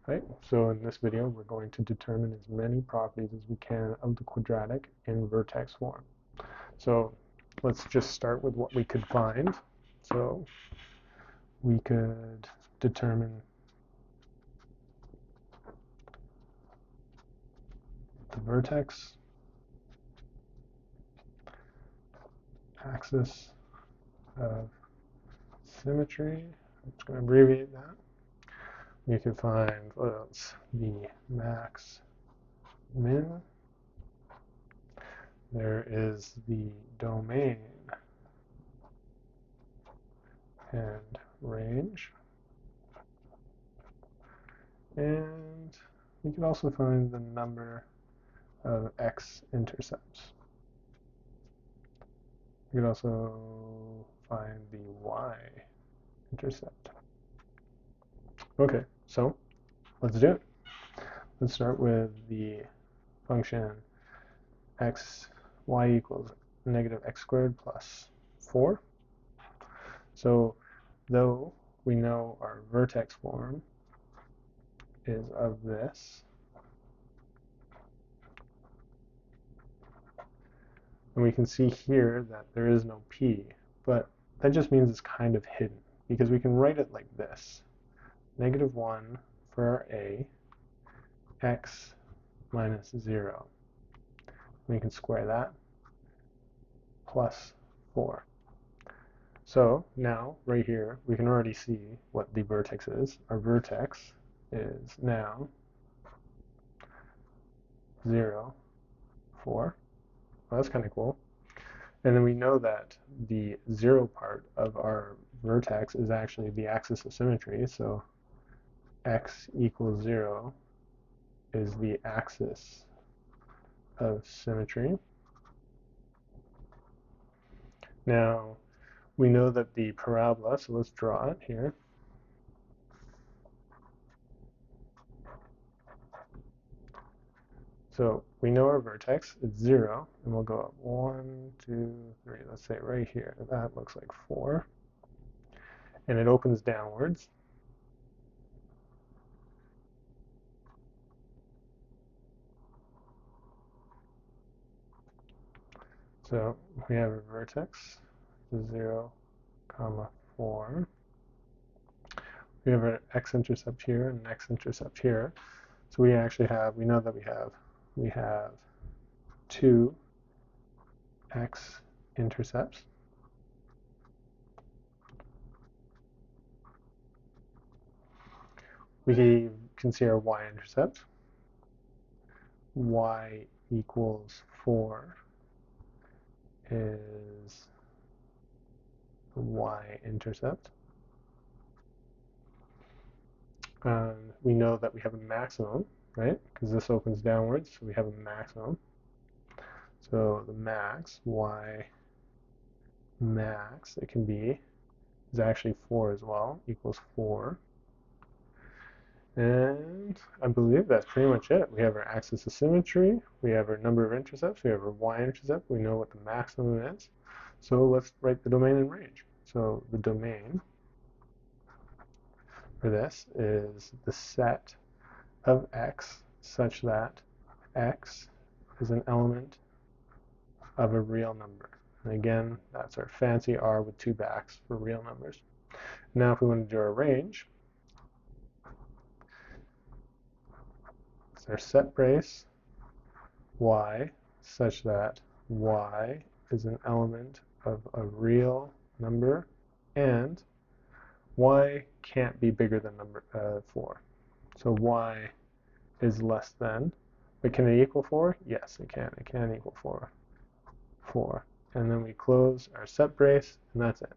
right? So in this video, we're going to determine as many properties as we can of the quadratic in vertex form. So let's just start with what we could find. So we could determine the vertex, axis of symmetry. I'm just going to abbreviate that. We could find what else? The max, min. There is the domain and range. And we can also find the number of x-intercepts. We can also find the y-intercept. Okay, so let's do it. Let's start with the function y equals negative x squared plus 4. So though we know our vertex form is of this, and we can see here that there is no p, but that just means it's kind of hidden, because we can write it like this. Negative 1 for our a, x minus 0. We can square that, plus 4. So now, right here, we can already see what the vertex is. Our vertex is now 0, 4. Well, that's kind of cool. And then we know that the 0 part of our vertex is actually the axis of symmetry. So x equals 0 is the axis of symmetry. Now, we know that the parabola, so let's draw it here. So we know our vertex is 0, and we'll go up 1, 2, 3. Let's say right here. That looks like 4. And it opens downwards. So we have a vertex, 0, 4. We have an x-intercept here and an x-intercept here. So we actually have, we know that we have 2 x-intercepts. We can see our y-intercept. Y equals 4 is the y-intercept. We know that we have a maximum, right? Because this opens downwards, so we have a maximum. So the max, y max, it can be, is actually 4 as well, equals 4. And I believe that's pretty much it. We have our axis of symmetry, we have our number of intercepts, we have our y-intercept, we know what the maximum is. So let's write the domain and range. So the domain for this is the set of x such that x is an element of a real number. And again, that's our fancy R with 2 backs for real numbers. Now if we want to do our range, it's our set brace y such that y is an element of a real number and y can't be bigger than 4. So y is less than, but can it equal 4? Yes, it can. It can equal 4. And then we close our set brace, and that's it.